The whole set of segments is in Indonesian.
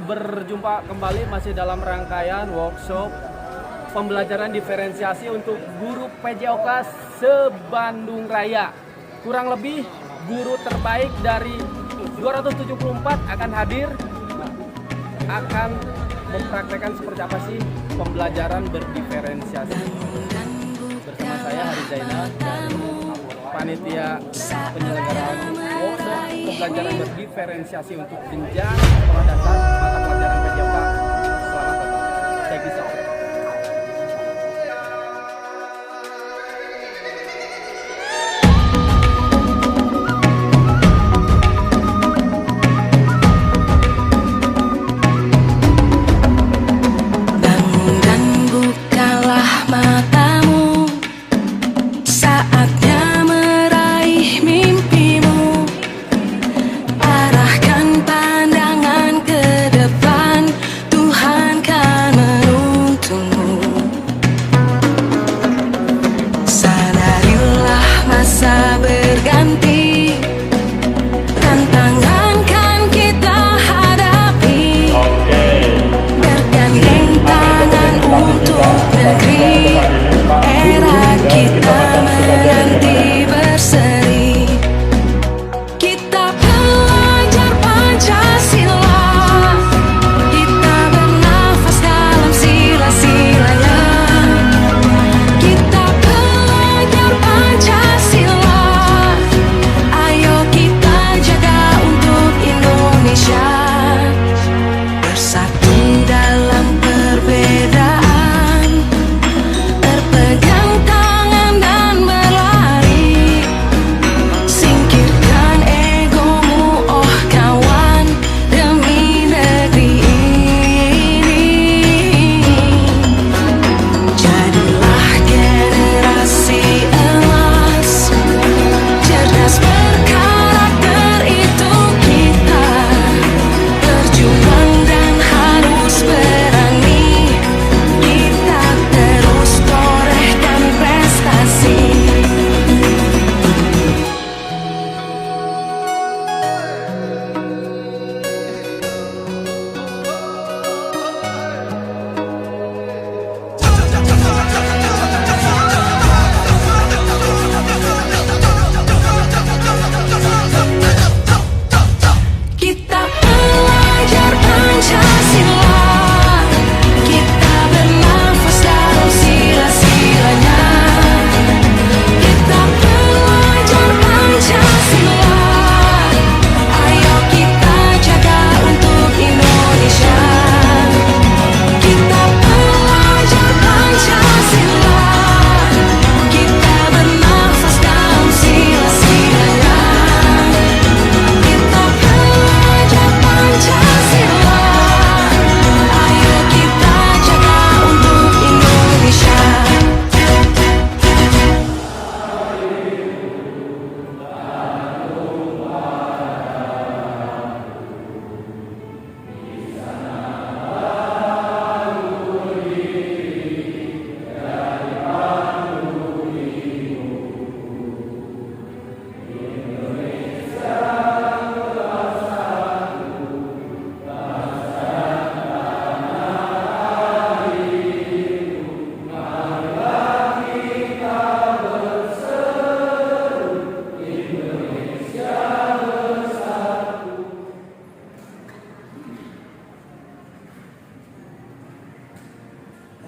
berjumpa kembali masih dalam rangkaian workshop pembelajaran diferensiasi untuk guru PJOK se-Bandung Raya. Kurang lebih guru terbaik dari 274 akan hadir, akan mempraktekkan seperti apa sih pembelajaran berdiferensiasi. Bersama saya Hari Zainal dari panitia penyelenggaraan workshop pembelajaran berdiferensiasi untuk jenjang sekolah dasar mata pelajaran PJOK. Selamat datang. Thank you so much.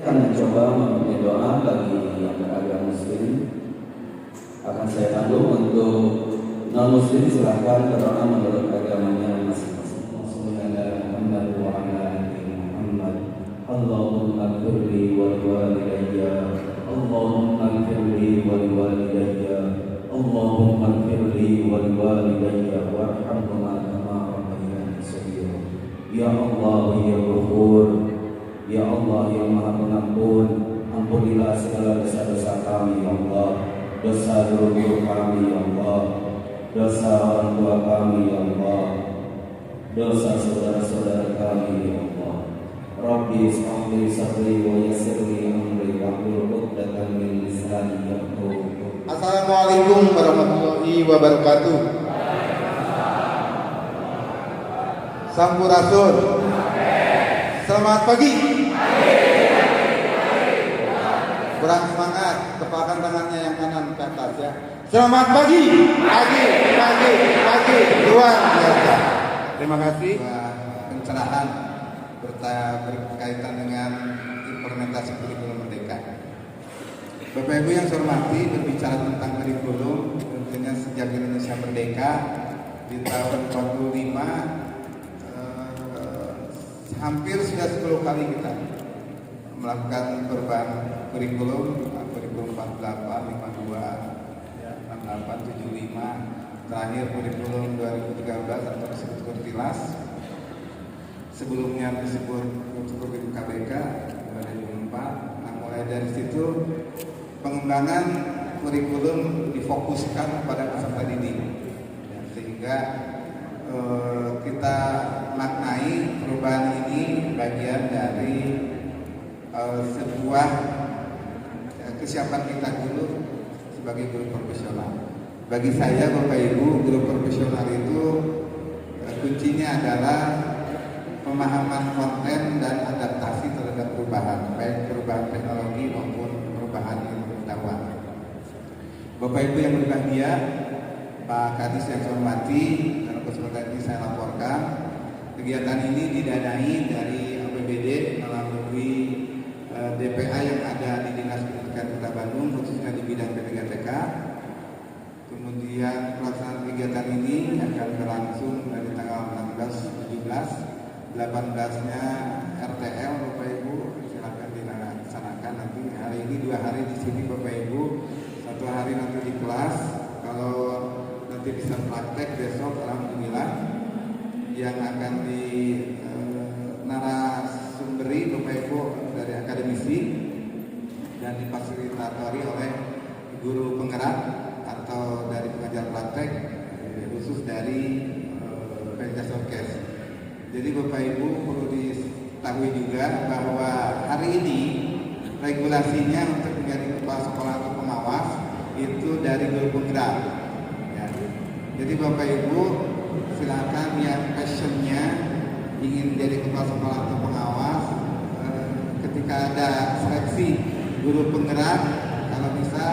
Mencoba memberi doa bagi yang beragama muslim. Akan saya tanggung untuk non muslim, silakan berdoa menurut agamanya masing-masing. Muhammad wa ala Muhammad. Allahumma ighfirli wa liwalidayya. Allahumma ighfirli wa liwalidayya. Allahumma ighfirli wa liwalidayya warhamhuma kama rabbayani shaghira. Ya Allah ya Ghafur, ya Allah yang Maha Pengampun, ampunilah segala dosa-dosa kami ya Allah, dosa guru kami ya Allah, dosa orang tua kami ya Allah, dosa saudara-saudara kami ya Allah. Rabbi is'ahli sadri wa yassirli amri wahlul 'uqdatam min lisani yafqahu. Assalamualaikum warahmatullahi wabarakatuh. Sampurasun. Selamat pagi. Kurang semangat, kepalkan tangannya yang kanan ke atas ya. Selamat pagi. Pagi. Luar biasa. Terima kasih. Pencerahan berkaitan dengan implementasi kurikulum merdeka. Bapak Ibu yang saya hormati, berbicara tentang kurikulum, tentunya sejak Indonesia merdeka di tahun 45 hampir sudah 10 kali kita melakukan perubahan kurikulum 48, 52, 68, 75, terakhir kurikulum 2013 atau disebut Kurtilas, sebelumnya disebut kurikulum KBK 2004. Nah, mulai dari situ pengembangan kurikulum difokuskan pada peserta didik, ya, sehingga kita maknai perubahan ini bagian dari sebuah kesiapan kita guru sebagai guru profesional. Bagi saya, Bapak Ibu, guru profesional itu kuncinya adalah pemahaman konten dan adaptasi terhadap perubahan, baik perubahan teknologi maupun perubahan ilmu pengetahuan. Bapak Ibu yang berbahagia, Pak Kadis yang saya hormati, dalam kesempatan ini saya laporkan kegiatan ini didanai dari APBD melalui DPA yang ada di Dinas Pendidikan Kota Bandung, khususnya di bidang P3TK. Kemudian pelaksanaan kegiatan ini akan berlangsung dari tanggal 16, 17, 18-nya RTL, Bapak Ibu, silakan dilaksanakan nanti. Hari ini 2 hari di sini, Bapak Ibu, 1 hari nanti di kelas. Kalau nanti bisa praktek besok, alhamdulillah, yang akan di narasumberi Bapak Ibu dari akademisi dan difasilitatori oleh guru penggerak atau dari pengajar praktek khusus dari Penjas Orkes. Jadi Bapak Ibu perlu diketahui juga bahwa hari ini regulasinya untuk menjadi kepala sekolah atau pengawas itu dari guru penggerak. Ya. Jadi Bapak Ibu silakan yang passionnya ingin jadi kepala sekolah atau pengawas, ketika ada seleksi guru penggerak, kalau bisa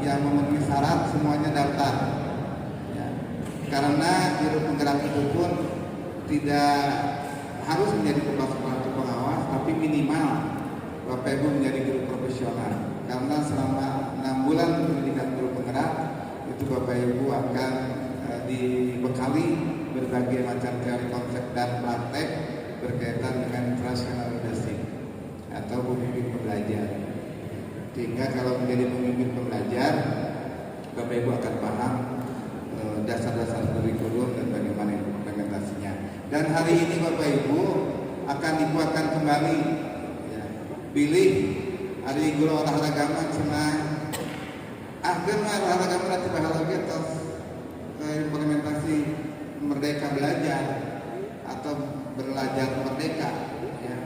yang memenuhi syarat semuanya daftar. Ya. Karena guru penggerak itu pun tidak harus menjadi kepala sekolah atau pengawas, tapi minimal Bapak Ibu menjadi guru profesional. Karena selama 6 bulan pendidikan guru penggerak itu Bapak Ibu akan dibekali berbagai macam teori konsep dan praktek berkaitan dengan transnational leadership atau pemimpin pembelajar. Sehingga kalau menjadi pemimpin pembelajar, Bapak Ibu akan paham dasar-dasar kurikulum dan bagaimana implementasinya. Dan hari ini Bapak Ibu akan dikuatkan kembali, ya, pilih hari guru olahraga cina akhir olahraga nanti bahagia atas implementasi merdeka belajar atau belajar merdeka, ya.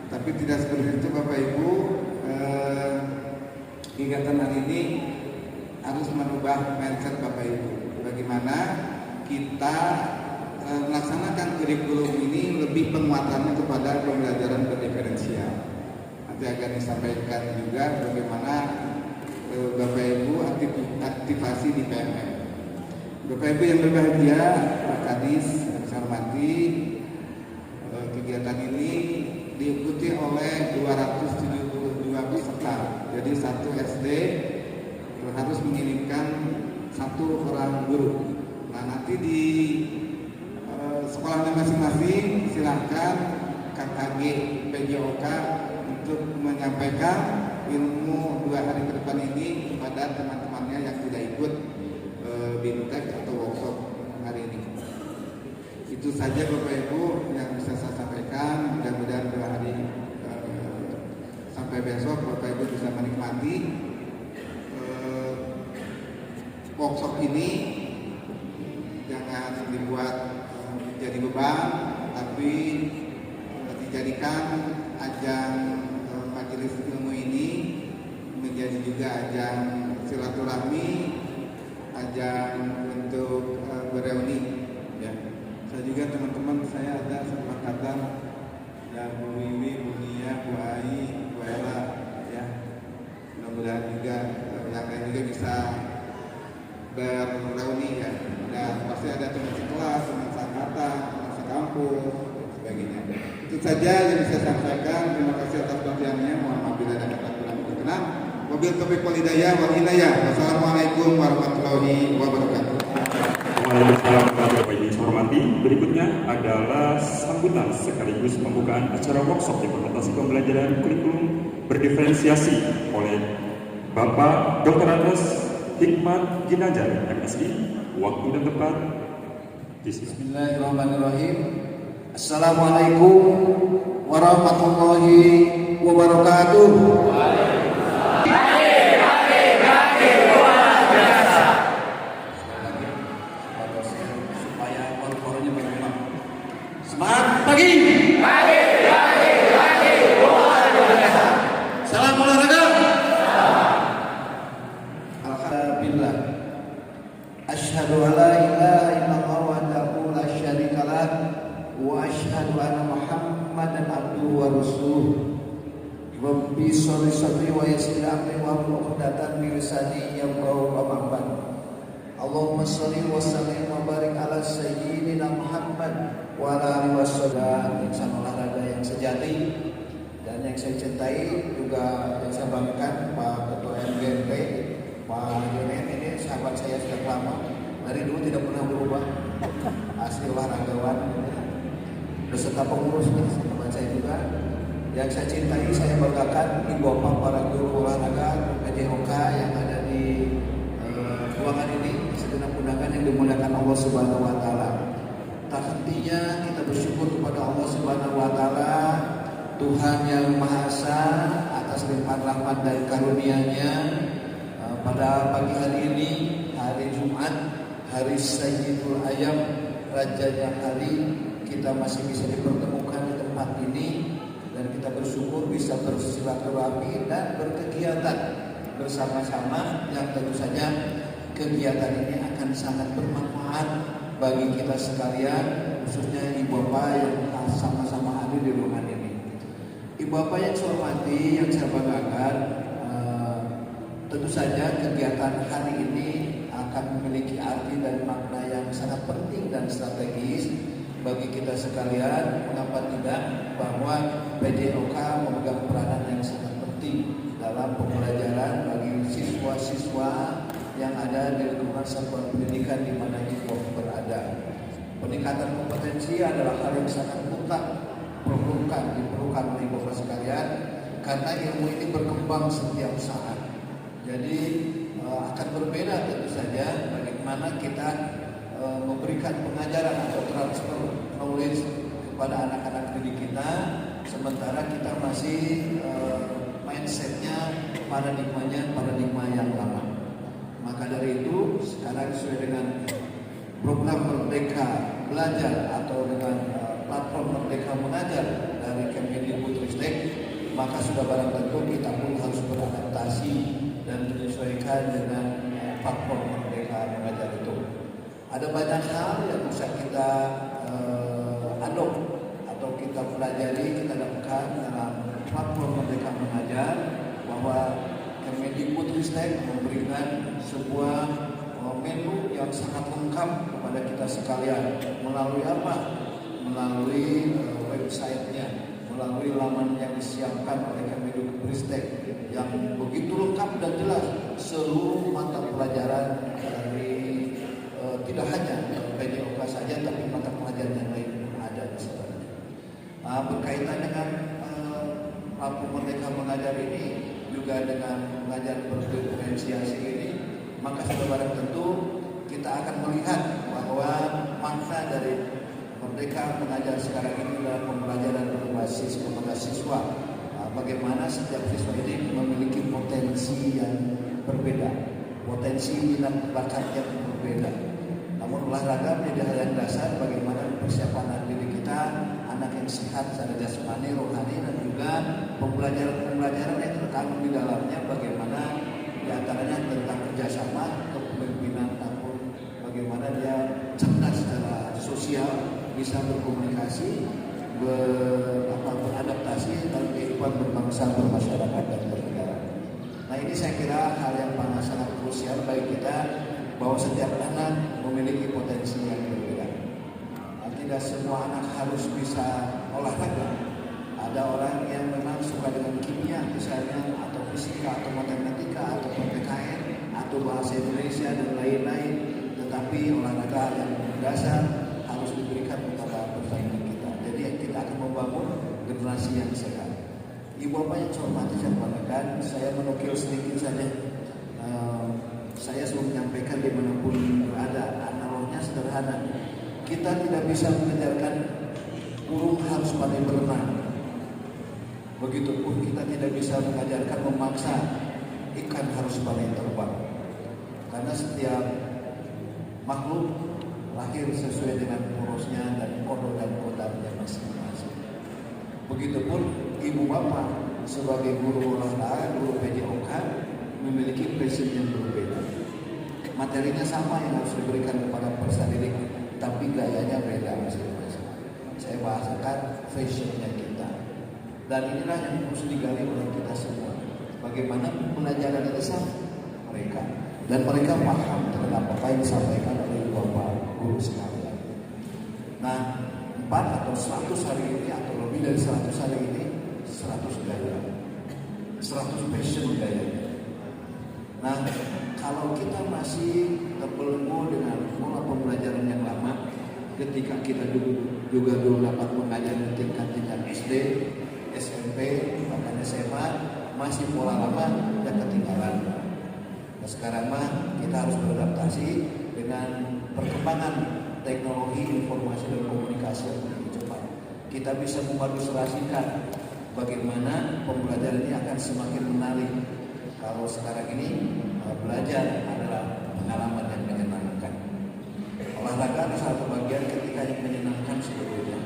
Tapi tidak seperti itu Bapak Ibu. Kegiatan hari ini harus merubah mindset Bapak Ibu. Bagaimana kita melaksanakan kurikulum ini lebih penguatannya kepada pembelajaran berdiferensial. Nanti akan disampaikan juga bagaimana Bapak Ibu aktivasi di PMM. Bapak Ibu yang berbahagia, Pak Kadis yang saya hormati, kegiatan ini diikuti oleh 272 peserta. Jadi satu SD harus mengirimkan 1 orang guru. Nah, nanti di sekolahnya masing-masing silahkan KKG PJOK untuk menyampaikan ilmu 2 hari ke depan ini kepada teman-temannya yang tidak ikut bintek atau workshop hari ini. Itu saja Bapak Ibu yang bisa saya sampaikan. Mudah-mudahan 2 hari sampai besok Bapak Ibu bisa menikmati workshop ini. Jangan dibuat jadi beban, tapi dijadikan ajang majelis ilmu ini menjadi juga ajang silaturahmi, ajang untuk bereuni. Ya. Saya juga teman-teman, saya ada kesepakatan dan Bu Wiwi, Bu Nia, Bu Ai, Bu Ella, ya. Mudah-mudahan juga yang lain juga bisa berreuni ya. Dan pasti ada teman sekelas, teman seangkatan, teman sekampung, dan sebagainya. Itu saja yang bisa saya sampaikan. Terima kasih atas perhatiannya. Mohon maaf bila ada kata kurang berkenan. Wabil taufiq wal hidayah wal inayah. Wassalamualaikum warahmatullahi wabarakatuh. Waalaikumsalam warahmatullahi wabarakatuh. Berikutnya adalah sambutan sekaligus pembukaan acara workshop implementasi pembelajaran kurikulum berdiferensiasi oleh Bapak Dr. Andes Hikmat Ginanjar, MSI. Waktu dan tempat. Bismillahirrahmanirrahim. Assalamualaikum warahmatullahi wabarakatuh. Supaya korpornya berkembang. Semangat pagi. Salam olahraga. Alhamdulillah. Asyhadu an la ilaha illallah wahdahu la syarika lah wa asyhadu anna Muhammadan abduhu wa rasuluh. Rabbi sholli sholli wa yassir amri wa hlul 'uqdatam min lisani yafqahu qawli. Allahumma sholli wa sallim wa barik ala sayyidina Muhammad wa ala alihi wasallam. Insan olahraga yang sejati dan yang saya cintai, juga yang saya banggakan Pak Ketua MGMP, Pak Yonen. Ini sahabat saya sejak lama, dari dulu tidak pernah berubah, asli olahragawan beserta pengurusnya, sahabat saya juga. Yang saya cintai, saya banggakan Ibu Bapak para guru olahraga PJOK yang ada di ruangan ini, segenap undangan yang dimuliakan Allah Subhanahu wa taala. Tak hentinya kita bersyukur kepada Allah Subhanahu wa taala, Tuhan yang Maha Esa, atas limpahan rahmat dan karunia-Nya. Pada pagi hari ini, hari Jumat, hari Sayyidul Ayyam, rajanya hari, kita masih bisa dipertemukan di tempat ini, dan kita bersyukur bisa bersilaturahmi dan berkegiatan bersama-sama, yang tentu saja kegiatan ini akan sangat bermanfaat bagi kita sekalian, khususnya ibu bapak yang sama-sama hadir di ruangan ini. Ibu bapak yang saya hormati, yang saya banggakan, tentu saja kegiatan hari ini akan memiliki arti dan makna yang sangat penting dan strategis bagi kita sekalian. Mengapa tidak, bahwa PJOK memegang peranan yang sangat penting dalam pembelajaran bagi siswa-siswa yang ada di lingkungan satuan pendidikan di mana ibu berada. Peningkatan kompetensi adalah hal yang sangat mutlak diperlukan oleh ibu bapak sekalian, karena ilmu ini berkembang setiap saat. Jadi akan berbeda tentu saja bagaimana kita memberikan pengajaran atau transfer knowledge kepada anak-anak didik kita, sementara kita masih mindsetnya, paradigma yang lama. Maka dari itu sekarang sesuai dengan program Merdeka Belajar atau dengan platform Merdeka Mengajar dari Kemendikbudristek, maka sudah barang tentu kita pun harus beradaptasi dan menyesuaikan dengan platform Merdeka Mengajar itu. Ada banyak hal yang bisa kita adop atau kita pelajari, kita dapatkan dalam platform Merdeka Mengajar, bahwa Kemendikbudristek memberikan sebuah menu yang sangat lengkap kepada kita sekalian. Melalui apa? Melalui websitenya, melalui laman yang disiapkan oleh Kemendikbudristek yang begitu lengkap dan jelas seluruh mata pelajaran dari tidak hanya PJOK saja, tapi mata pelajaran yang lain ada di sana. Berkaitan dengan platform Merdeka Mengajar ini, juga dengan mengajar berdiferensiasi ini, maka sudah barang tentu kita akan melihat bahwa makna dari Merdeka Mengajar sekarang ini adalah pembelajaran berbasis kepada siswa. Bagaimana setiap siswa ini memiliki potensi yang berbeda, potensi minat bakat yang berbeda. Namun olahraga menjadi hal yang dasar bagaimana persiapan diri kita, anak yang sehat secara jasmani, rohani, dan juga pembelajaran yang terkandung di dalamnya, bagaimana diantaranya tentang kerjasama, kepemimpinan, ataupun bagaimana dia cerdas secara sosial, bisa berkomunikasi, beradaptasi dalam kehidupan berbangsa, bermasyarakat dan bernegara. Nah ini saya kira hal yang sangat krusial bagi kita, bahwa setiap anak memiliki potensi yang berbeda. Tidak semua anak harus bisa olahraga. Ada orang yang memang suka dengan kimia misalnya, atau fisika, atau matematika, atau PPKN, atau bahasa Indonesia dan lain-lain. Tetapi olahraga yang dasar harus diberikan kepada persaingan kita. Jadi kita akan membangun generasi yang sehat. Ibu bapak yang saya hormati dan banggakan, saya menukil sedikit saja. Saya selalu menyampaikan dimanapun berada, analoginya sederhana. Kita tidak bisa mengajarkan burung harus pandai berenang. Begitupun kita tidak bisa mengajarkan memaksa ikan harus pandai terbang. Karena setiap makhluk lahir sesuai dengan porosnya dan kodok dan kodamnya masing-masing. Begitupun ibu bapak sebagai guru olahraga, guru PJOK memiliki passion yang berbeda. Materinya sama yang harus diberikan kepada peserta didik, tapi gayanya beda masing-masing. Saya bahasakan fashionnya kita. Dan inilah yang harus digali oleh kita semua. Bagaimana pembelajaran itu mereka, dan mereka paham terhadap apa yang disampaikan oleh ibu bapak guru sekalian. Nah, 4 atau 100 hari ini atau lebih dari 100 hari ini 100 gaya, 100 passion gaya. Nah, kalau kita masih terbelenggu dengan pola pembelajaran yang lama, ketika kita juga dulu dapat mengajar di tingkat SD, SMP, bahkan SMA, masih pola lama dan ketinggalan. Nah, sekarang mah kita harus beradaptasi dengan perkembangan teknologi informasi dan komunikasi yang lebih cepat. Kita bisa memaduserasikan bagaimana pembelajaran ini akan semakin menarik. Kalau sekarang ini belajar adalah pengalaman yang menyenangkan. Olahraga adalah satu bagian ketika yang menyenangkan sebetulnya.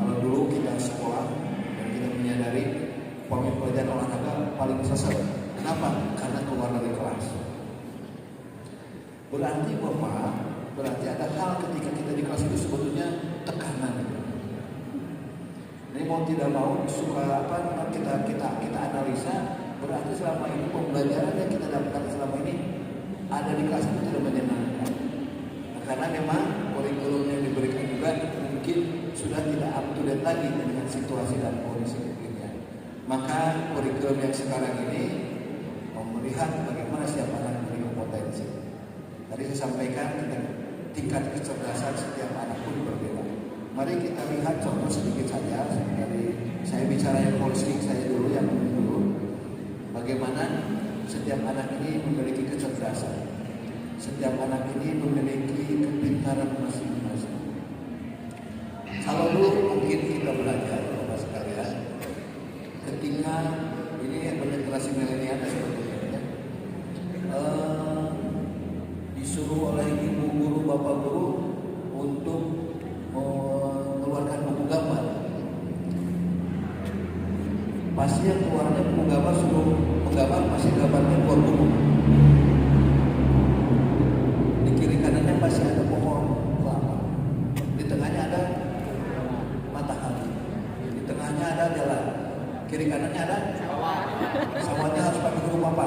Kalau dulu kita sekolah dan kita menyadari pelajaran olahraga paling sesat. Kenapa? Karena keluar dari kelas. Berarti ada hal ketika kita di kelas itu sebetulnya tekanan. Ini mau tidak mau suka kita analisa. Berarti selama ini pembelajaran yang kita dapatkan selama ini ada di kelas itu tidak menyenangkan. Nah, karena memang kurikulum yang diberikan juga mungkin sudah tidak up to date lagi dengan situasi dan kondisi dunia. Maka kurikulum yang sekarang ini melihat bagaimana setiap anak memiliki potensi. Tadi saya sampaikan tingkat kecerdasan setiap anak pun berbeda. Mari kita lihat contoh sedikit saja dari saya bicara yang holistik saya dulu yang dulu. Bagaimana setiap anak ini memiliki kecerdasan, setiap anak ini memiliki kepintaran masing-masing. Kalau dulu mungkin kita belajar, Bapak sekalian, ketika ini generasi milenial sebetulnya, disuruh oleh ibu guru, bapak guru untuk mengeluarkan buku gambar. Pasti yang keluarnya buku gambar suruh menggambar masih gambarnya buah buku. Di kiri kanannya masih ada pohon kelapa. Di tengahnya ada matahari. Di tengahnya ada jalan. Kiri kanannya ada sawahnya harus pakai huruf apa?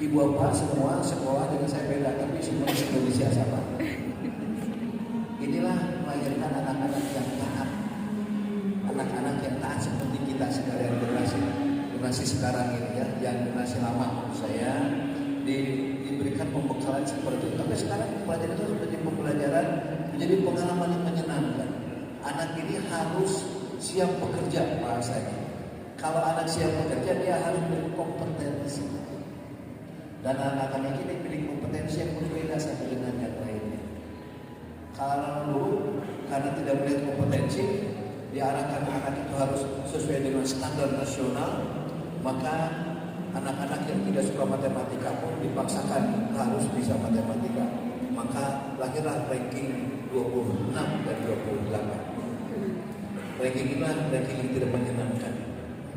Ibu bapak semua sekolah dengan saya beda, tapi semua di Indonesia sama. Inilah melahirkan anak-anak yang taat. Anak-anak yang taat seperti kita sekalian generasi sekarang ini ya, yang generasi lama saya diberikan pembekalan seperti itu. Tapi sekarang pembelajaran itu seperti pembelajaran menjadi pengalaman yang menyenangkan. Anak ini harus siap bekerja bahasanya. Kalau anak siap bekerja dia harus berkompetensi. Dan anak-anak ini memiliki kompetensi yang berbeda satu dengan yang lainnya. Kalau dulu karena tidak melihat kompetensi, diarahkan anak itu harus sesuai dengan standar nasional, maka anak-anak yang tidak suka matematika pun dipaksakan harus bisa matematika. Maka lahirlah ranking 26 dan 28. Ranking inilah ranking yang tidak menyenangkan.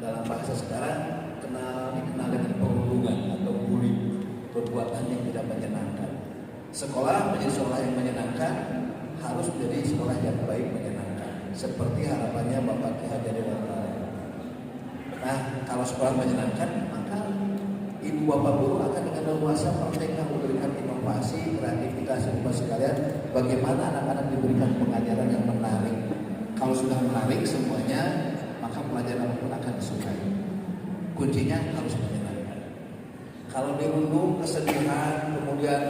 Dalam bahasa sekarang dikenal dengan perundungan atau bullying, perbuatan yang tidak menyenangkan. Sekolah menjadi sekolah yang menyenangkan, harus menjadi sekolah yang baik menyenangkan, seperti harapannya Bapak Ki Hajar Dewantara. Nah, kalau sekolah menyenangkan, maka ibu bapak guru akan dengan leluasa mereka memberikan inovasi, kreativitas, inovasi sekalian. Bagaimana anak-anak diberikan pengajaran yang menarik. Kalau sudah menarik semuanya, maka pelajaran pun akan disukai. Kuncinya harus menyenangkan. Kalau dirundung kesedihan, kemudian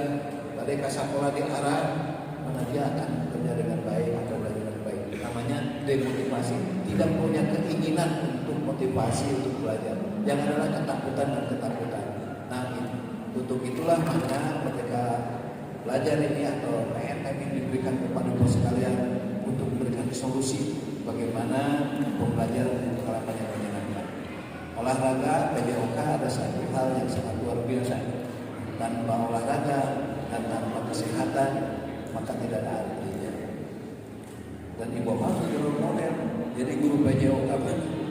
badai kasapola diarah, mana dia akan bekerja dengan baik atau belajar dengan baik. Namanya demotivasi. Tidak punya keinginan untuk motivasi untuk belajar. Yang adalah ketakutan dan ketakutan. Nah, untuk itulah maka ketika belajar ini atau PNM ini diberikan kepada kita sekalian untuk memberikan solusi bagaimana pembelajaran untuk harapan yang menyenangkan. Olahraga PJOK ada satu hal yang sangat luar biasa. Tanpa olahraga dan tanpa kesehatan maka tidak ada artinya. Dan ibu bapak menjadi role model. Jadi guru PJOK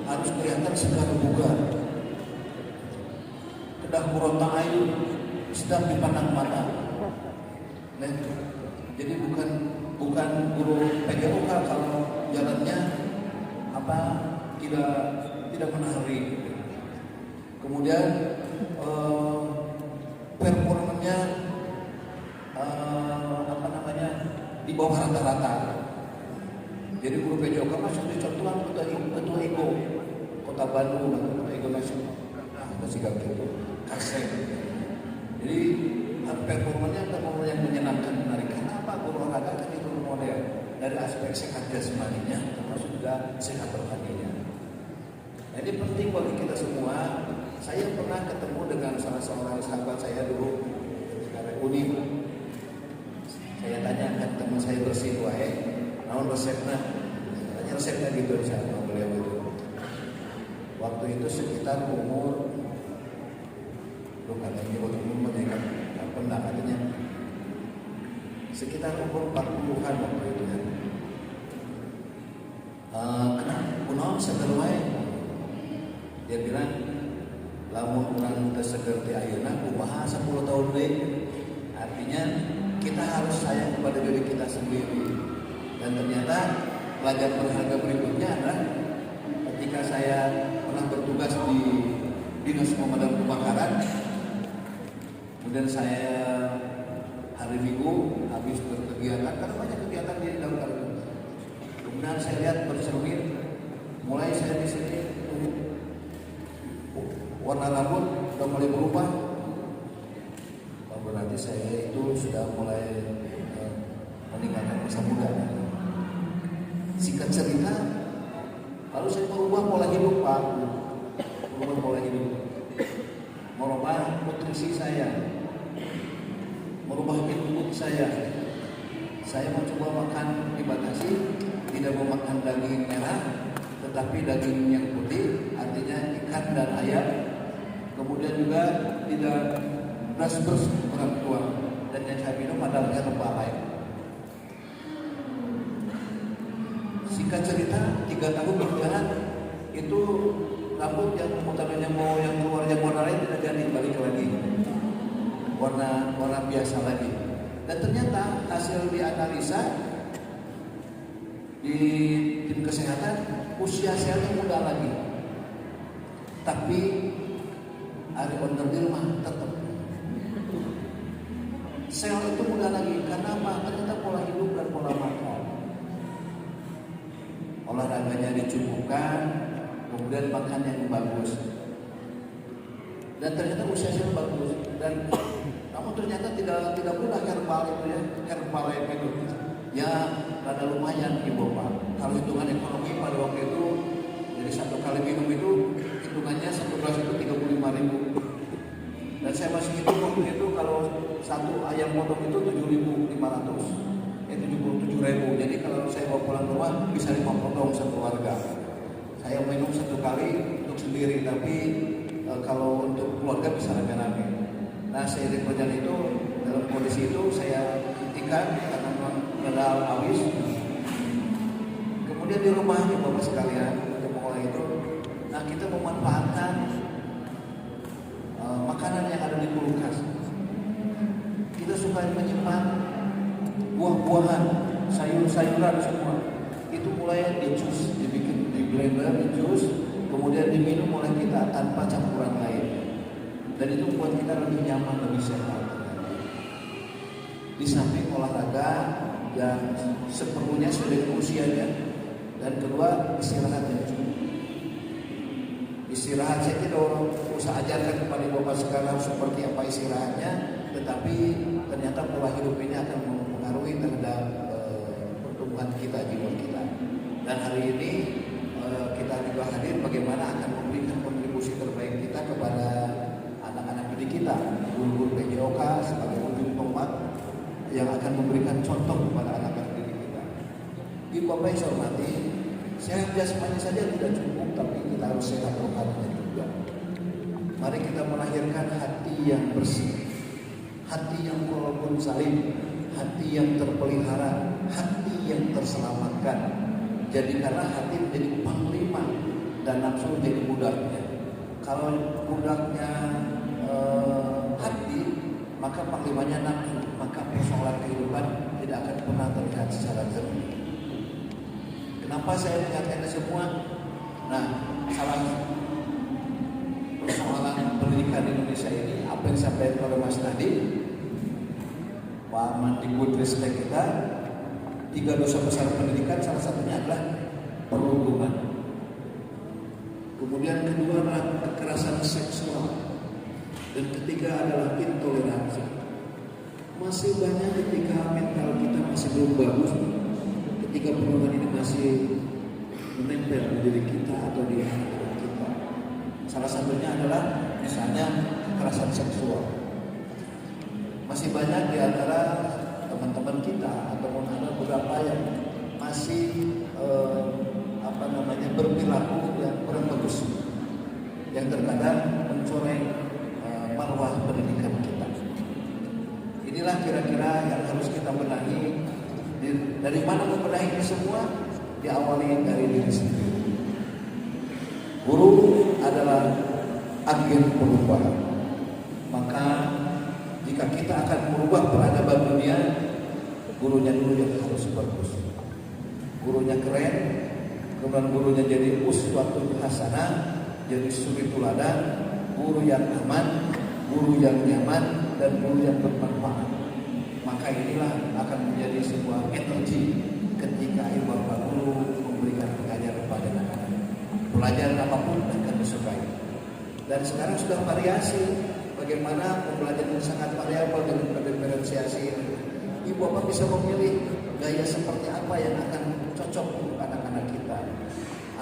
harus kelihatan segar bugar. Kedah kurota ayu sedang dipandang mata. Nah, jadi bukan guru PJOK kalau jalannya tidak menarik. Kemudian performanya di bawah rata-rata. Jadi guru PJOK masuk di contohan ketua Ego Kota Bandung atau Kota Ego Nasional. Masih gak gitu, kasih. Jadi performanya yang menyenangkan, menarik. Kenapa guru olahraga kan itu model dari aspek sehat jasmaninya, termasuk juga sehat rohaninya. Nah, ini penting bagi kita semua. Saya pernah ketemu dengan salah seorang sahabat saya dulu di Uni. Saya tanyakan teman saya bersih wae, naon resepnya? Tanya resepnya gitu sama beliau itu. Waktu itu sekitar umur katanya sekitar umur 40-an waktu itu ya. Kenapa? Kunaon seger wae? Dia bilang, lamun urang teu seger ti ayeuna kumaha 10 tahun deui. Artinya kita harus sayang kepada diri kita sendiri. Dan ternyata pelajaran berharga berikutnya adalah ketika saya pernah bertugas di Dinas Pemadam Kebakaran. Kemudian saya hari Minggu habis berkegiatan, karena banyak kegiatan di dalam kantor. Kemudian saya lihat bercermin, mulai saya di sini warna rambut sudah mulai berubah. Berarti saya itu sudah mulai meninggalkan masa muda. Singkat cerita, lalu saya merubah pola hidup Pak. Merubah pola hidup, merubah nutrisi saya, merubah input saya. Saya mencoba makan dibatasi, tidak mau makan daging merah, tetapi daging yang putih, artinya ikan dan ayam. Kemudian juga tidak beras orang tua, dan yang saya minum adalah herbal lain. Singkat cerita, 3 tahun berjalan, itu rambut yang utamanya mau yang keluar yang warna lain tidak jadi, balik lagi warna biasa lagi. Dan ternyata hasil dianalisa di tim kesehatan, usia selnya muda lagi, tapi hari onderdil mah tetap sel itu muda lagi. Karena apa? Ternyata pola hidup dan pola makan, olahraganya dicukupkan, kemudian makan yang bagus, dan ternyata usia sel bagus. Dan namun ternyata tidak mudah herbal itu ya, herbal itu ya rada lumayan ibu Pak. Kalau hitungan ekonomi pada waktu itu, jadi 1 kali minum itu hitungannya 1 gelas itu 35.000. Dan saya masih hitung waktu itu kalau 1 ayam potong itu 7.500, 77.000. Jadi kalau saya bawa pulang rumah bisa 5 potong sekeluarga. Saya minum 1 kali untuk sendiri, tapi kalau untuk keluarga bisa rame-rame. Nah, seiring perjalanan itu, dalam kondisi itu saya hentikan karena modal habis. Kemudian di rumah Bapak sekalian, untuk mulai itu, nah kita memanfaatkan makanan yang ada di kulkas. Kita suka menyimpan buah-buahan, sayur sayur-sayuran semua. Itu mulai di-jus, dibikin di blender, di-jus, kemudian diminum oleh kita tanpa campuran lain. Dan itu membuat kita lebih nyaman, lebih sehat. Di samping olahraga yang seperlunya sudah usianya, dan kedua istirahat yang cukup. Istirahat saya tidak usah ajarkan kepada bapak sekarang seperti apa istirahatnya, tetapi ternyata pola hidup ini akan mempengaruhi terhadap pertumbuhan kita, jiwa kita. Dan hari ini kita juga hadir bagaimana akan memberikan kontribusi terbaik kita kepada anak-anak didik kita, guru-guru PJOK sebagai ujung tombak yang akan memberikan contoh kepada anak-anak didik kita. Ibu bapak yang saya hormati, sehat jasmani saja tidak cukup, tapi kita harus sehat rohaninya juga. Mari kita melahirkan hati yang bersih, hati yang walaupun salim, hati yang terpelihara, hati yang terselamatkan. Jadikanlah hati menjadi panglima dan nafsu menjadi budaknya. Kalau budaknya hati, maka panglimanya nafsu, maka persoalan kehidupan tidak akan pernah terlihat secara jernih. Kenapa saya mengingatkan semua? Nah, salah persoalan pendidikan Indonesia ini, apa yang disampaikan oleh Mas Nadiem, Pak Mendikbudristek kita, 3 dosa besar pendidikan, salah satunya adalah perundungan. Kemudian kedua adalah kekerasan seksual, dan ketiga adalah intoleransi. Masih banyak ketika mental kita masih belum bagus, ketika perundungan ini masih menempel di diri kita atau di anak-anak kita. Salah satunya adalah misalnya kekerasan seksual. Masih banyak di antara teman-teman kita ataupun ada beberapa yang masih berperilaku yang kurang bagus, yang terkadang mencoreng marwah pendidikan kita. Inilah kira-kira yang harus kita benahi. Dari mana membenahi ini semua? Diawali dari diri sendiri. Guru adalah agen perubahan. Maka jika kita akan merubah peradaban dunia, gurunya dulu yang harus bagus. Gurunya keren, kemudian gurunya jadi uswatun hasanah, jadi suri teladan, guru yang aman, guru yang nyaman, dan guru yang bermanfaat. Maka inilah akan menjadi sebuah energi ketika ibu bapak guru memberikan pengajaran kepada anak-anak. Pelajaran apapun akan disukai. Dan sekarang sudah variasi. Bagaimana pembelajaran sangat variabel dengan berdiferensiasi. Ibu bapak bisa memilih gaya seperti apa yang akan cocok untuk anak-anak kita.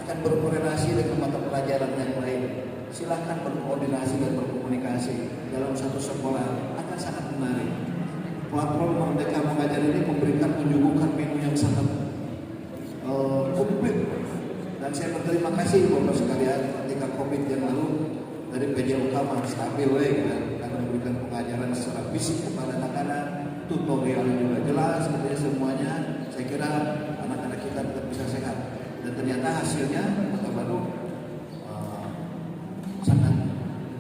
Akan berkorelasi dengan mata pelajaran yang lain. Silahkan berkoordinasi dan berkomunikasi dalam satu sekolah, akan sangat menarik. Platform Merdeka Mengajar ini memberikan menyuguhkan menu yang sangat komplit. Dan saya berterima kasih Bapak sekalian, ketika COVID yang lalu dari PJOK stabil dan memberikan pengajaran secara fisik kepada anak-anak, tutorial juga jelas, semuanya. Saya kira anak-anak kita tetap bisa sehat. Dan ternyata hasilnya Kota Bandung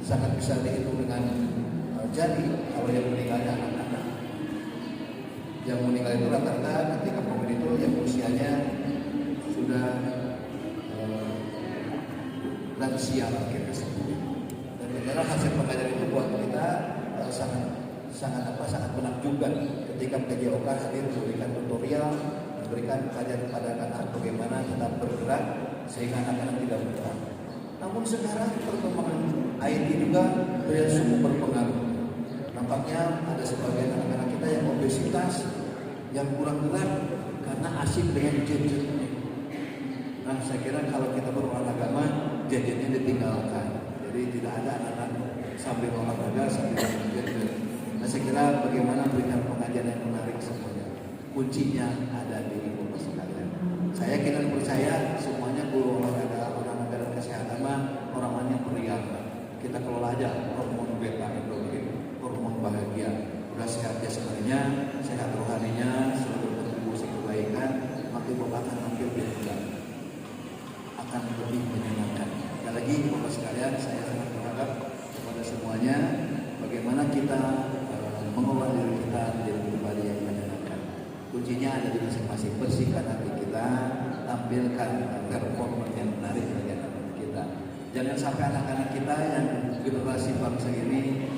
sangat bisa dihitung dengan jari kalau yang meninggalnya anak-anak. Yang meninggal itu rata-rata ketika COVID itu yang usianya sudah lansia kita sebut. Dan ternyata hasil pengajaran itu buat kita sangat menakjubkan ketika PJOK hadir memberikan tutorial, memberikan kajian kepada anak-anak bagaimana tetap bergerak sehingga anak-anak tidak bergerak. Namun sekarang perkembangan IT juga sungguh berpengaruh. Nampaknya ada sebagian anak-anak kita yang obesitas, yang kurang gerak karena asik dengan gadgetnya. Nah, saya kira kalau kita berolahraga mah gadgetnya ditinggalkan. Jadi tidak ada anak-anak sambil olahraga sambil gadget. Nah, saya kira bagaimana berikan pengajaran yang menarik semuanya. Kuncinya ada di Bapak sekalian. Saya yakin dan percaya semuanya guru olahraga, olahraga dan kesehatan mah orang-orang yang periang. Kita kelola aja hormon beta endorfin, hormon bahagia. Udah sehat jasmaninya, sehat rohaninya, selalu berkontribusi kebaikan, maka Bapak akan hampir berubah, akan lebih menyenangkan. Dan lagi Bapak sekalian, saya sangat berharap kepada semuanya bagaimana kita mengolah diri kita menjadi pribadi yang menyenangkan. kuncinya ada di masing-masing. Bersihkan hati kita, tampilkan performa yang menarik bagi anak-anak kita. Jangan sampai anak-anak kita yang generasi bangsa ini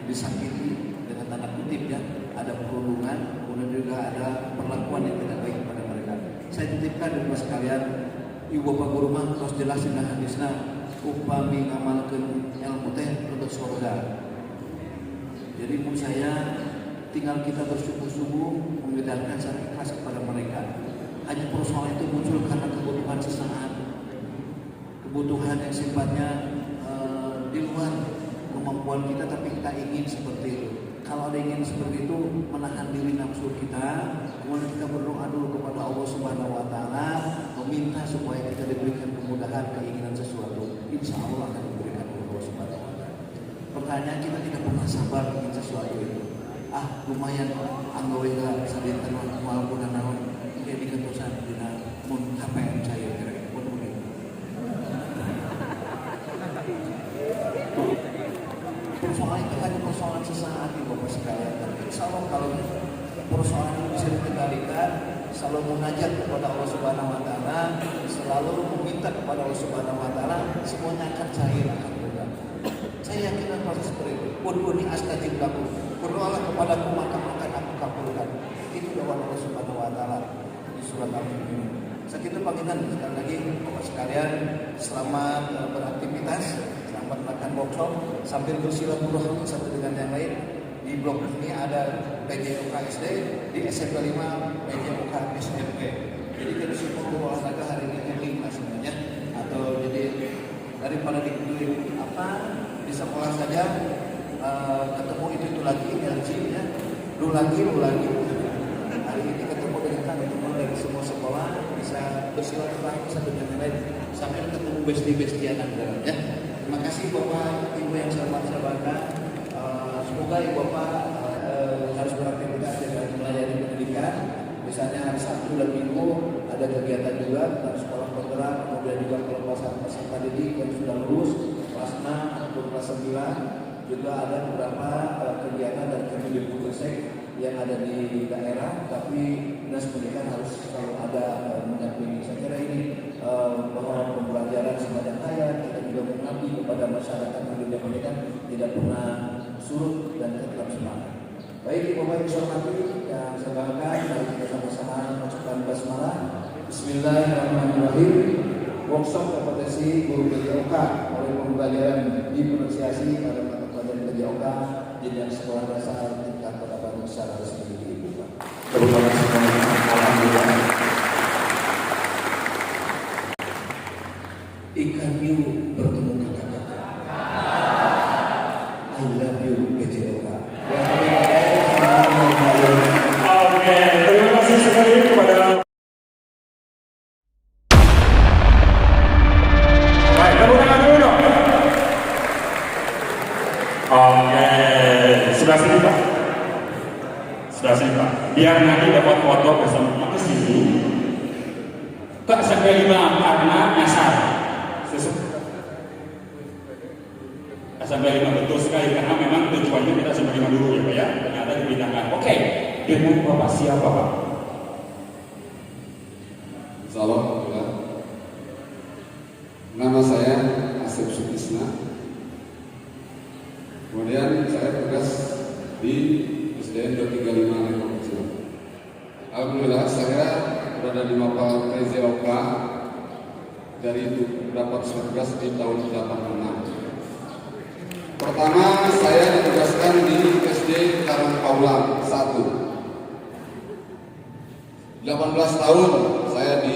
disakiti dengan tanda kutip ya, ada perundungan, kemudian juga ada perlakuan yang tidak baik kepada mereka. Saya titipkan di rumah sekalian, ibu bapak guru mah terus jelasin hadisna upami ngamalkeun ilmu teh untuk surga. Jadi menurut saya tinggal kita bersungguh-sungguh mengedarkan secara ikhlas kepada mereka. Hanya persoalan itu muncul karena kebutuhan sesaat, kebutuhan yang sifatnya di luar kemampuan kita, tapi kita ingin seperti itu. Kalau ada ingin seperti itu, menahan diri nafsu kita, kemudian kita berdoa dulu kepada Allah Subhanahu Wa Taala, meminta supaya kita diberikan kemudahan keinginan sesuatu. Insya Allah akan diberikan oleh Allah Subhanahu Wa Taala. Pertanyaan kita tidak pernah sabar ingin sesuatu itu. Lumayan anggawe bisa dinten walaupun naon kayak diketusan dina mun KPM saya kira pun begitu. Persoalan itu hanya persoalan sesaat di Bapak sekalian. Tapi insya Allah kalau persoalan itu bisa dikendalikan, selalu munajat kepada Allah Subhanahu Wa Taala, selalu meminta kepada Allah Subhanahu Wa Taala, semuanya akan cair, akan mudah. Saya yakin proses seperti itu. Ud'uni astajib lakum. Berdoalah kepadaku maka akan aku kabulkan. Itu doa Allah Subhanahu Wa Taala di surat Al-Mu'minun. Segitu panggilan sekali lagi Bapak sekalian, selamat beraktivitas, selamat melakukan workshop sambil bersilaturahmi satu dengan yang lain. Di blok ini ada PJOK SD, di SMP 5 PJOK SMP. Jadi kita semua berolahraga hari ini healing semuanya, atau jadi daripada dikeliling di sekolah saja ketemu itu lagi energinya, lu lagi. Hari ini ketemu dengan teman-teman dari semua sekolah, bisa bersilaturahmi satu dengan lain sampai ketemu besti-bestian ya. Terima kasih Bapak Ibu yang saya banggakan. Semoga Ibu Bapak harus beraktivitas dengan melayani pendidikan. Misalnya hari Sabtu dan Minggu ada kegiatan juga tentang sekolah penggerak, kemudian juga kelompok peserta didik yang sudah lulus kelas 6 atau kelas 9, juga ada beberapa kegiatan dari Kemendikbud yang ada di daerah, tapi dinas pendidikan harus selalu ada mendampingi. Saya kira ini bahwa pembelajaran sepanjang hayat kita juga mengabdi kepada masyarakat yang dunia pendidikan tidak pernah surut dan tetap semangat. Baik Ibu Bapak Ibu yang saya banggakan, mari kita sama-sama mengucapkan basmalah. Bismillahirrahmanirrahim. Workshop kompetensi guru PJOK oleh pembelajaran diferensiasi pada mata pelajaran PJOK jenjang sekolah dasar tingkat Kota Bandung secara resmi dibuka. Terima kasih. Alhamdulillah. Ikan hiu bertemu kakak-kakak. I love you PJOK. Oke, terima kasih sekali kepada sudah sini Pak. Biar nanti dapat foto bersama Pak ke sini. Kak sampai 5 karena nyasar. Sampai 5 betul sekali karena memang tujuannya kita sampai 5 dulu ya Pak ya. Ternyata dipindahkan. Oke, dengan Bapak siapa Pak? Salam. Nama saya Asep Sutisna. Kemudian saya tugas di SDN 235 Lembang Kecil. Alhamdulillah saya berada di mapel PJOK dari dapat tugas di tahun 86. Pertama saya ditugaskan di SD Karangpaulan 1. 18 tahun saya di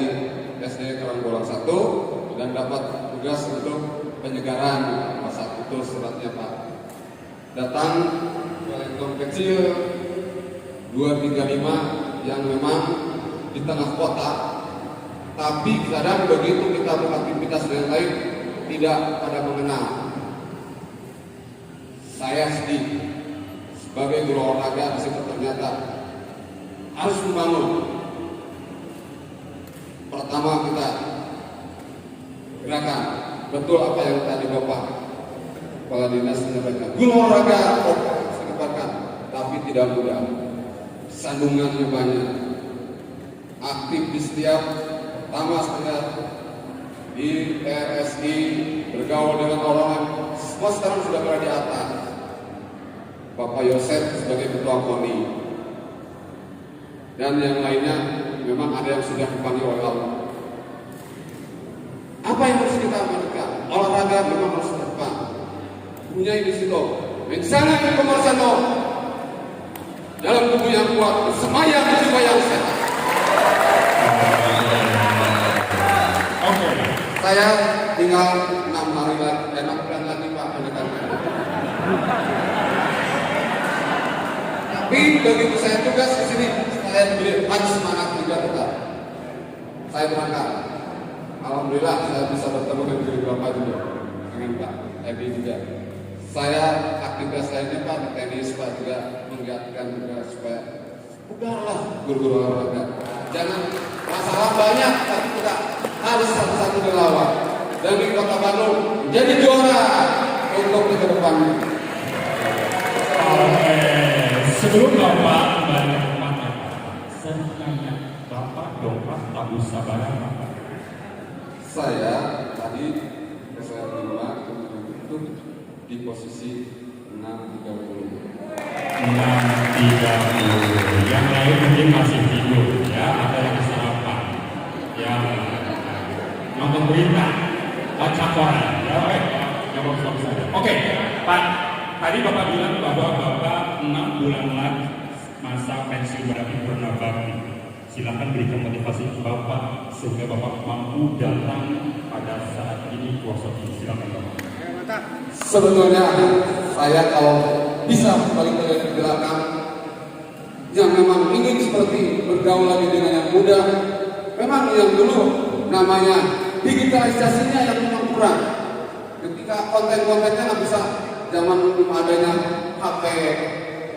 SD Karangpaulan 1 dan dapat tugas untuk penyegaran masa itu suratnya Pak. Datang ke Lembang Kecil 235 yang memang di tengah kota, tapi kadang begitu kita beraktivitas dengan lain tidak pada mengenal. Saya sedih sebagai guru olahraga di situ ternyata harus membangun. Pertama kita gerakan betul apa yang tadi Bapak Kepala Dinas menyampaikan. Guru olahraga sekeparkan, tapi tidak mudah. sandungannya banyak, aktif di setiap tamas di RSI, bergaul dengan orang, semua sekarang sudah berada di atas. Bapak Yosef sebagai ketua KONI, dan yang lainnya memang ada yang sudah dipanggil oleh Allah. Apa yang harus kita amalkan? Olahraga memang harus depan. Punya di situ. Misalnya di Komarsano, dalam tubuh yang kuat, semayang jiwa yang sehat. Oke. Saya tinggal 6 hari lagi, 6 bulan lagi Pak mendekatkan. Tapi begitu saya tugas di sini, saya diberi semangat juga tetap. Saya berangkat. Alhamdulillah saya bisa bertemu dengan diri Bapak juga, dengan Pak Edi juga. Saya aktivitas lainnya Pak di tenis Pak juga menggiatkan juga supaya udahlah guru-guru olahraga. Jangan masalah banyak, tapi kita harus satu-satu dilawan. Dan di Kota Bandung jadi juara untuk ke depan. Oke. Sebelum Bapak banyak mata, saya tanya Bapak dongkrak Abu Sabara apa? Saya tadi saya terima itu di posisi 6.30. 6.30. Yang lain mungkin masih tidur, ya, ada yang sarapan, yang nonton berita, baca koran, ya, oke, yang bagus saja. Oke, Pak, tadi Bapak bilang bahwa Bapak 6 bulan lagi masa pensiun berarti pernah bakti. Silakan berikan motivasi Bapak sehingga Bapak mampu datang pada saat ini workshop ini. Silakan Bapak. Sebetulnya saya kalau bisa balik ke belakang, yang memang ingin seperti bergaul lagi dengan yang muda, memang yang dulu namanya digitalisasinya yang memang kurang. Ketika konten-kontennya nggak bisa zaman adanya HP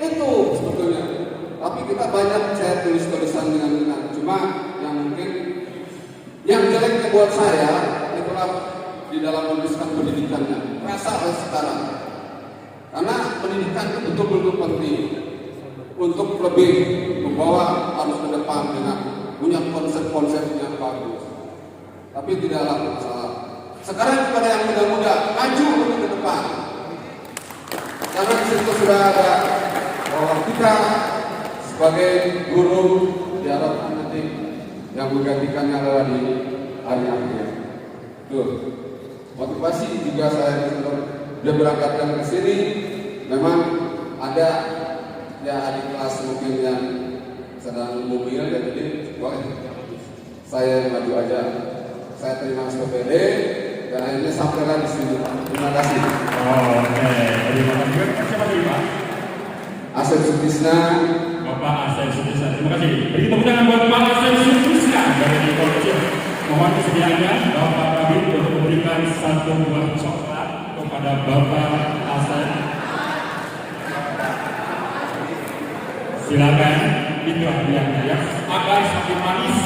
itu sebetulnya. Tapi kita banyak saya tulis-tulisan dengan cuma yang mungkin yang jeleknya buat saya itulah di dalam menuliskan pendidikannya. Rasa sekarang karena pendidikan itu betul-betul penting untuk lebih membawa arus ke depan dengan punya konsep-konsep yang bagus. Tapi tidaklah masalah. Sekarang kepada yang muda-muda maju lebih ke depan. Karena di situ sudah ada bahwa kita sebagai guru diharapkan nanti yang menggantikannya adalah di hari akhir. Tuh, motivasi juga saya dia berangkatkan ke sini. Memang ada ya adik kelas mungkin yang sedang mobil ya, jadi saya maju aja. Saya terima SPPD dan akhirnya sampailah di sini. Terima kasih. Oke, terima kasih. Siapa lagi Pak? Asep Sutisna. Bapak Asep Sutisna, terima kasih. Beri tepuk tangan buat Pak Asep Sutisna dari Polisi. Mohon kesediaannya Bapak Kabit untuk memberikan satu buah coklat kepada Bapak Asep. Silakan, itu hadiahnya ya. Agar semakin manis.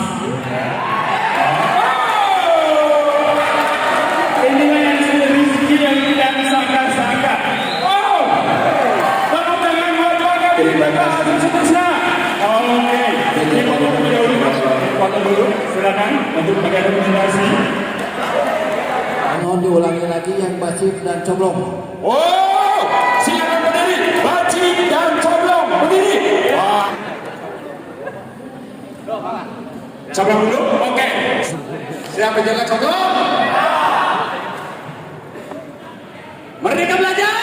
Inilah yang disebut rezeki yang tidak disangka-sangka. Oh, tepuk tangan buat Bapak Asep Sutisna. Oke, jadi foto dulu, silakan untuk bagian dokumentasi. Mohon diulangi lagi yang bacip dan coblong. Oh, silakan berdiri, bacip dan coblong, berdiri. Wah. Coblong dulu, oke. Siapa jaga coblong? Merdeka belajar.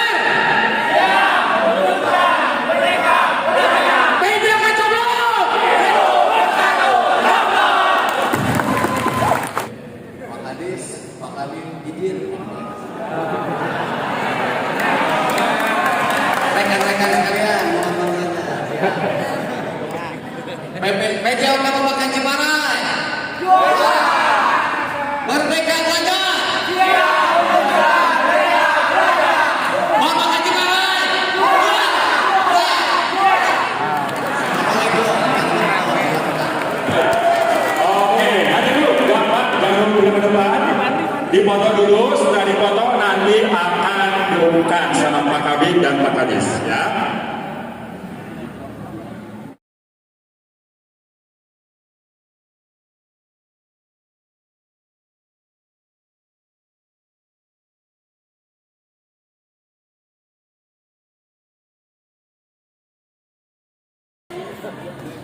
Rekan-rekan sekalian, mohon PJOK Kabupaten Cimarai. Merdeka belajar. Kabupaten Cimarai. Oke, ada dulu Bapak jangan dulu ke depan. Dipoto dulu, setelah dipoto nanti akan diumumkan sama Pak Kabit dan Pak Kadis ya.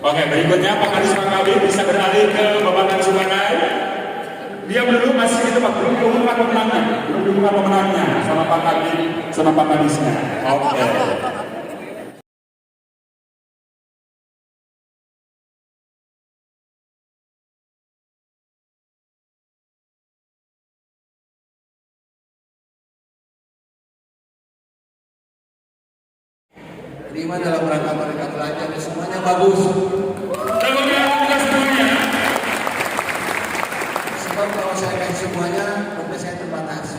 Oke, berikutnya Pak Kadis Makabi bisa beralih ke Bapak Subanai. Dia belum masih di tempat, belum diumumkan pemenangnya sama Pak Kadis, sama Pak Kadisnya. Oke. Terima dalam rangka mereka belajar semuanya bagus. Sebab kalau saya kasih semuanya, nanti saya terbatas.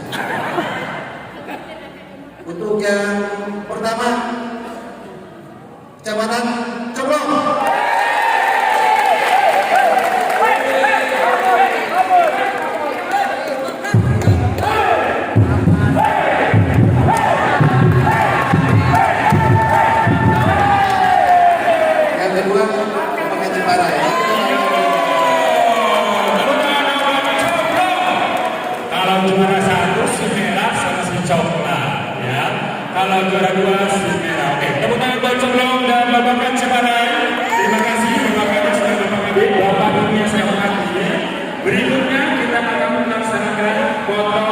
Untuk yang pertama, Kecamatan Coblong. Yang kedua, Kabupaten Ciparai. Kalau juara satu si merah sama si coklat, ya. Kalau juara dua si merah. Oke, tepuk tangan buat Coblong dan Bapak Ciparai. Terima kasih Bapak Kadis dan Bapak Kadis. Bapak dunia saya hormati. Berikutnya kita akan melaksanakan foto